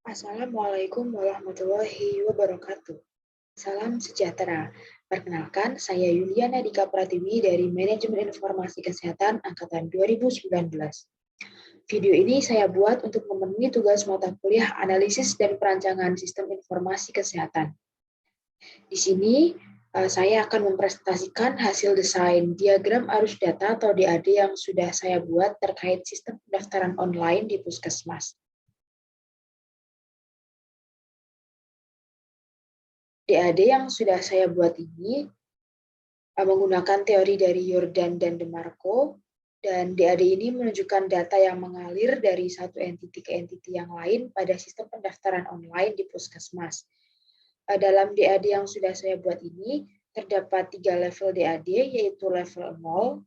Assalamualaikum warahmatullahi wabarakatuh. Salam sejahtera. Perkenalkan, saya Yuliana Dika Pratiwi dari Manajemen Informasi Kesehatan Angkatan 2019. Video ini saya buat untuk memenuhi tugas mata kuliah analisis dan perancangan sistem informasi kesehatan. Di sini, saya akan mempresentasikan hasil desain diagram arus data atau DAD yang sudah saya buat terkait sistem pendaftaran online di Puskesmas. DAD yang sudah saya buat ini menggunakan teori dari Jordan dan DeMarco, dan DAD ini menunjukkan data yang mengalir dari satu entiti ke entiti yang lain pada sistem pendaftaran online di Puskesmas. Dalam DAD yang sudah saya buat ini, terdapat 3 level DAD, yaitu level 0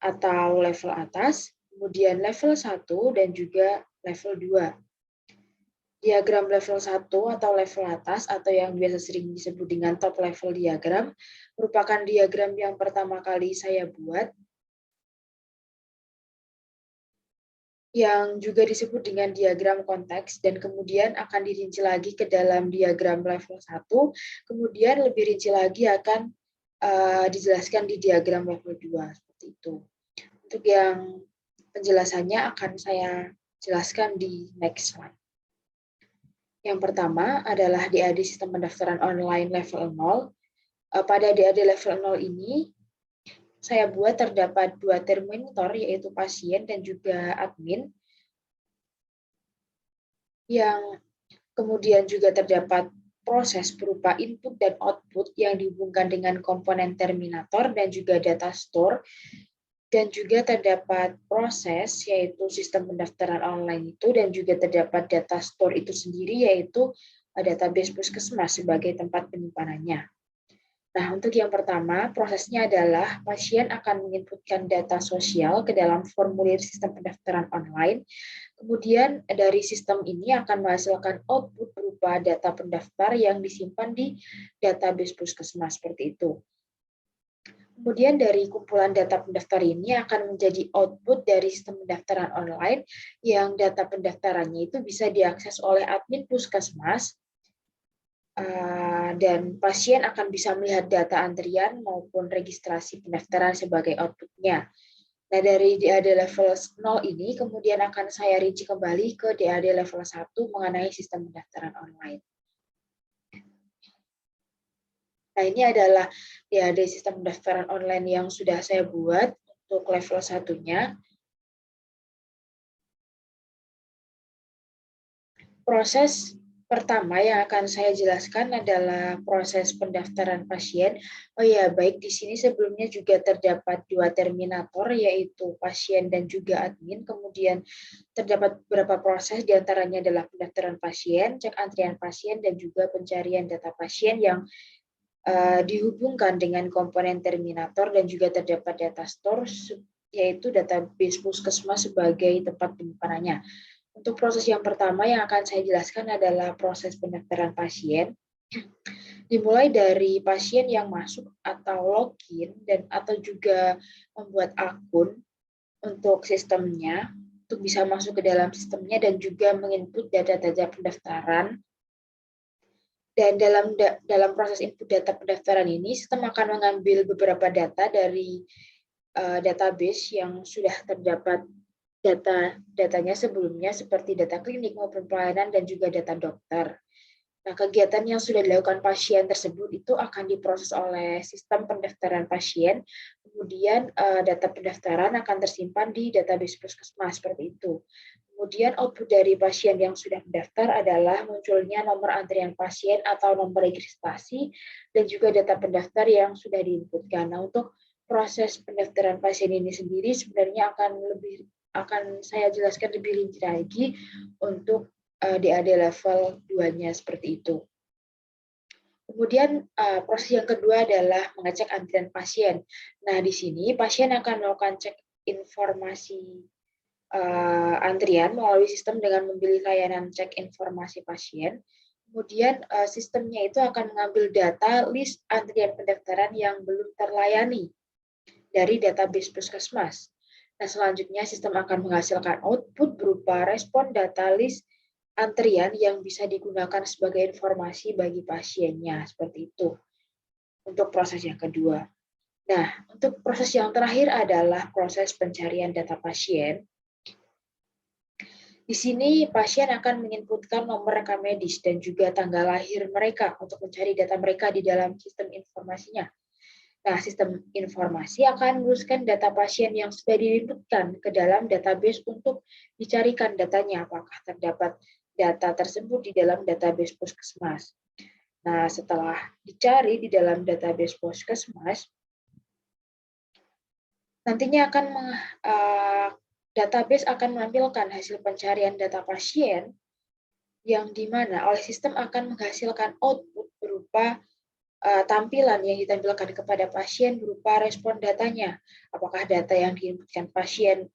atau level atas, kemudian level 1, dan juga level 2. Diagram level 1 atau level atas atau yang biasa sering disebut dengan top level diagram merupakan diagram yang pertama kali saya buat, yang juga disebut dengan diagram konteks, dan kemudian akan dirinci lagi ke dalam diagram level 1, kemudian lebih rinci lagi akan dijelaskan di diagram level 2, seperti itu. Untuk yang penjelasannya akan saya jelaskan di next slide. Yang pertama adalah DAD sistem pendaftaran online level 0. Pada DAD level 0 ini, saya buat terdapat 2 terminator, yaitu pasien dan juga admin, yang kemudian juga terdapat proses berupa input dan output yang dihubungkan dengan komponen terminator dan juga data store, dan juga terdapat proses yaitu sistem pendaftaran online itu, dan juga terdapat data store itu sendiri yaitu database Puskesmas sebagai tempat penyimpanannya. Nah, untuk yang pertama, prosesnya adalah pasien akan menginputkan data sosial ke dalam formulir sistem pendaftaran online. Kemudian dari sistem ini akan menghasilkan output berupa data pendaftar yang disimpan di database Puskesmas seperti itu. Kemudian dari kumpulan data pendaftar ini akan menjadi output dari sistem pendaftaran online yang data pendaftarannya itu bisa diakses oleh admin Puskesmas, dan pasien akan bisa melihat data antrian maupun registrasi pendaftaran sebagai output-nya. Nah, dari DAD level 0 ini kemudian akan saya rinci kembali ke DAD level 1 mengenai sistem pendaftaran online. Nah, ini adalah DAD sistem pendaftaran online yang sudah saya buat untuk level 1-nya. Proses pertama yang akan saya jelaskan adalah proses pendaftaran pasien. Oh ya, baik, di sini sebelumnya juga terdapat 2 terminator, yaitu pasien dan juga admin. Kemudian terdapat beberapa proses, diantaranya adalah pendaftaran pasien, cek antrian pasien, dan juga pencarian data pasien yang dihubungkan dengan komponen terminator, dan juga terdapat data store, yaitu database Puskesmas sebagai tempat penyimpanannya. Untuk proses yang pertama yang akan saya jelaskan adalah proses pendaftaran pasien. Dimulai dari pasien yang masuk atau login dan atau juga membuat akun untuk sistemnya, untuk bisa masuk ke dalam sistemnya dan juga menginput data-data pendaftaran. Dan dalam proses input data pendaftaran ini, sistem akan mengambil beberapa data dari database yang sudah terdapat datanya sebelumnya, seperti data klinik maupun pelayanan dan juga data dokter. Nah, kegiatan yang sudah dilakukan pasien tersebut itu akan diproses oleh sistem pendaftaran pasien, kemudian data pendaftaran akan tersimpan di database Puskesmas seperti itu. Kemudian output dari pasien yang sudah mendaftar adalah munculnya nomor antrian pasien atau nomor registrasi dan juga data pendaftar yang sudah diinputkan. Nah, untuk proses pendaftaran pasien ini sendiri sebenarnya akan saya jelaskan lebih rinci lagi untuk DAD level 2-nya seperti itu. Kemudian proses yang kedua adalah mengecek antrian pasien. Nah, di sini pasien akan melakukan cek informasi antrian melalui sistem dengan memilih layanan cek informasi pasien. Kemudian sistemnya itu akan mengambil data list antrian pendaftaran yang belum terlayani dari database Puskesmas. Nah, selanjutnya sistem akan menghasilkan output berupa respon data list antrian yang bisa digunakan sebagai informasi bagi pasiennya, seperti itu untuk proses yang kedua. Nah, untuk proses yang terakhir adalah proses pencarian data pasien. Di sini pasien akan menginputkan nomor rekam medis dan juga tanggal lahir mereka untuk mencari data mereka di dalam sistem informasinya. Nah, sistem informasi akan meneruskan data pasien yang sudah diinputkan ke dalam database untuk dicarikan datanya apakah terdapat data tersebut di dalam database puskesmas. Nah, setelah dicari di dalam database puskesmas, nantinya database akan menampilkan hasil pencarian data pasien yang dimana oleh sistem akan menghasilkan output berupa tampilan yang ditampilkan kepada pasien berupa respon datanya. Apakah data yang diinputkan pasien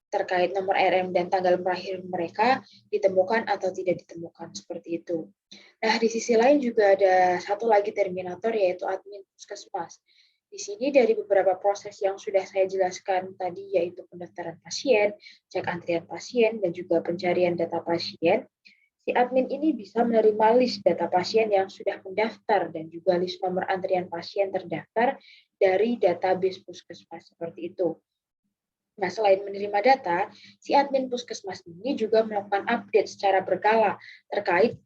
terkait nomor RM dan tanggal lahir mereka ditemukan atau tidak ditemukan, seperti itu. Nah, di sisi lain juga ada satu lagi terminator, yaitu admin puskesmas. Di sini dari beberapa proses yang sudah saya jelaskan tadi, yaitu pendaftaran pasien, cek antrian pasien, dan juga pencarian data pasien, si admin ini bisa menerima list data pasien yang sudah mendaftar dan juga list nomor antrian pasien terdaftar dari database puskesmas, seperti itu. Nah, selain menerima data, si admin puskesmas ini juga melakukan update secara berkala terkait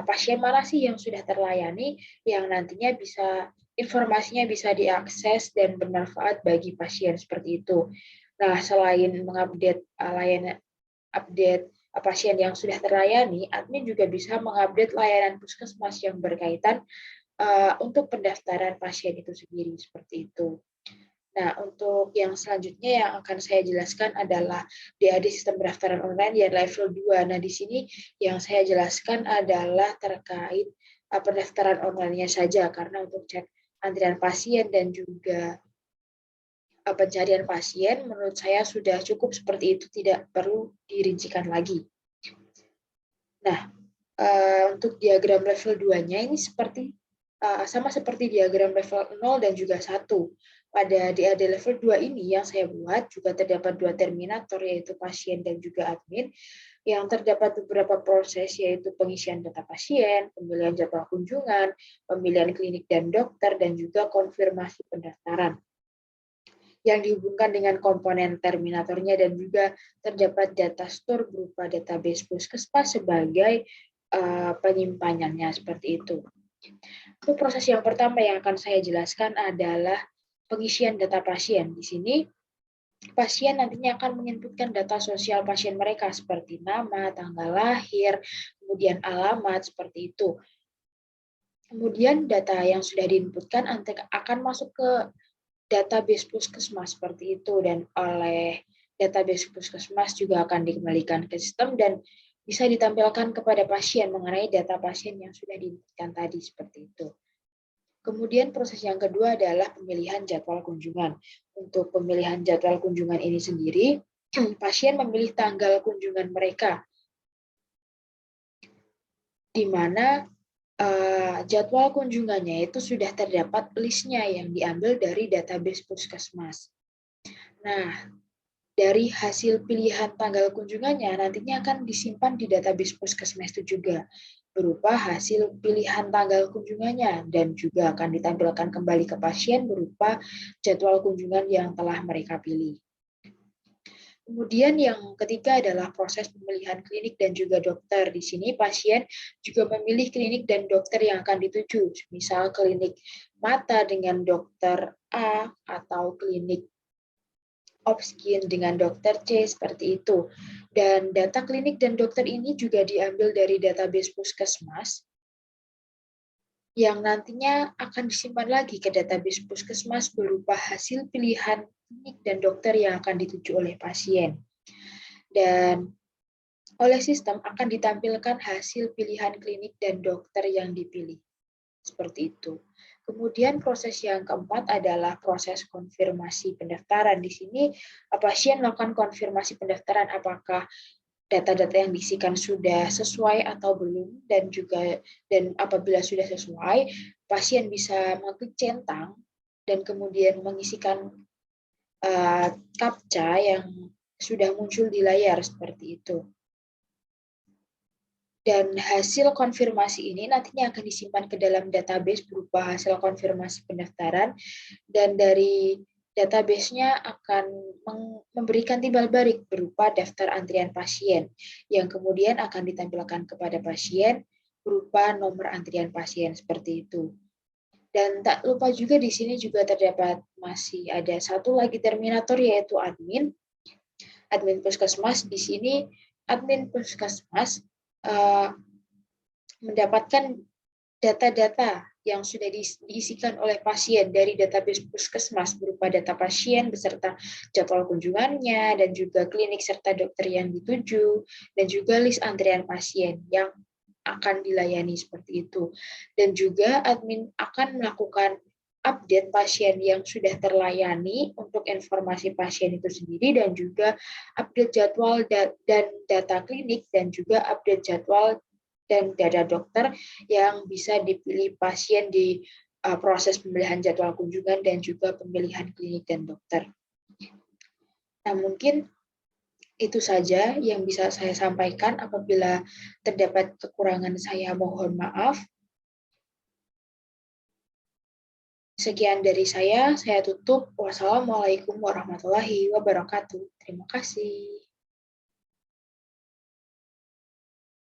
pasien mana sih yang sudah terlayani, yang nantinya informasinya bisa diakses dan bermanfaat bagi pasien, seperti itu. Nah, selain mengupdate layanan update pasien yang sudah terlayani, admin juga bisa mengupdate layanan puskesmas yang berkaitan untuk pendaftaran pasien itu sendiri, seperti itu. Nah, untuk yang selanjutnya yang akan saya jelaskan adalah DAD sistem pendaftaran online yang level 2. Nah, di sini yang saya jelaskan adalah terkait pendaftaran online-nya saja, karena untuk cek antrian pasien dan juga pencarian pasien, menurut saya sudah cukup seperti itu, tidak perlu dirincikan lagi. Nah, untuk diagram level 2-nya ini sama seperti diagram level 0 dan juga 1. Pada DAD level 2 ini yang saya buat juga terdapat dua terminator, yaitu pasien dan juga admin, yang terdapat beberapa proses, yaitu pengisian data pasien, pemilihan jadwal kunjungan, pemilihan klinik dan dokter, dan juga konfirmasi pendaftaran yang dihubungkan dengan komponen terminatornya, dan juga terdapat data store berupa database puskesmas sebagai penyimpanannya, seperti itu. Untuk proses yang pertama yang akan saya jelaskan adalah pengisian data pasien. Di sini pasien nantinya akan menginputkan data sosial pasien mereka seperti nama, tanggal lahir, kemudian alamat, seperti itu. Kemudian data yang sudah diinputkan akan masuk ke database puskesmas, seperti itu, dan oleh database puskesmas juga akan dikembalikan ke sistem dan bisa ditampilkan kepada pasien mengenai data pasien yang sudah diinputkan tadi, seperti itu. Kemudian proses yang kedua adalah pemilihan jadwal kunjungan. Untuk pemilihan jadwal kunjungan ini sendiri, pasien memilih tanggal kunjungan mereka, di mana jadwal kunjungannya itu sudah terdapat listnya yang diambil dari database puskesmas. Nah, dari hasil pilihan tanggal kunjungannya nantinya akan disimpan di database puskesmas itu juga, berupa hasil pilihan tanggal kunjungannya, dan juga akan ditampilkan kembali ke pasien berupa jadwal kunjungan yang telah mereka pilih. Kemudian yang ketiga adalah proses pemilihan klinik dan juga dokter. Di sini pasien juga memilih klinik dan dokter yang akan dituju, misal klinik mata dengan dokter A atau klinik Opskin dengan dokter C, seperti itu. Dan data klinik dan dokter ini juga diambil dari database puskesmas yang nantinya akan disimpan lagi ke database puskesmas berupa hasil pilihan klinik dan dokter yang akan dituju oleh pasien. Dan oleh sistem akan ditampilkan hasil pilihan klinik dan dokter yang dipilih. Seperti itu. Kemudian proses yang keempat adalah proses konfirmasi pendaftaran. Di sini pasien melakukan konfirmasi pendaftaran apakah data-data yang diisikan sudah sesuai atau belum, dan apabila sudah sesuai, pasien bisa mengklik centang dan kemudian mengisikan CAPTCHA yang sudah muncul di layar, seperti itu. Dan hasil konfirmasi ini nantinya akan disimpan ke dalam database berupa hasil konfirmasi pendaftaran, dan dari database-nya akan memberikan timbal balik berupa daftar antrian pasien, yang kemudian akan ditampilkan kepada pasien berupa nomor antrian pasien seperti itu. Dan tak lupa juga di sini juga terdapat masih ada satu lagi terminator, yaitu admin. Admin puskesmas di sini, admin puskesmas mendapatkan data-data yang sudah diisikan oleh pasien dari database puskesmas berupa data pasien beserta jadwal kunjungannya dan juga klinik serta dokter yang dituju dan juga list antrian pasien yang akan dilayani seperti itu. Dan juga admin akan melakukan update pasien yang sudah terlayani untuk informasi pasien itu sendiri, dan juga update jadwal dan data klinik, dan juga update jadwal dan data dokter yang bisa dipilih pasien di proses pemilihan jadwal kunjungan dan juga pemilihan klinik dan dokter. Nah, mungkin itu saja yang bisa saya sampaikan. Apabila terdapat kekurangan, saya mohon maaf. Sekian dari saya tutup. Wassalamualaikum warahmatullahi wabarakatuh. Terima kasih.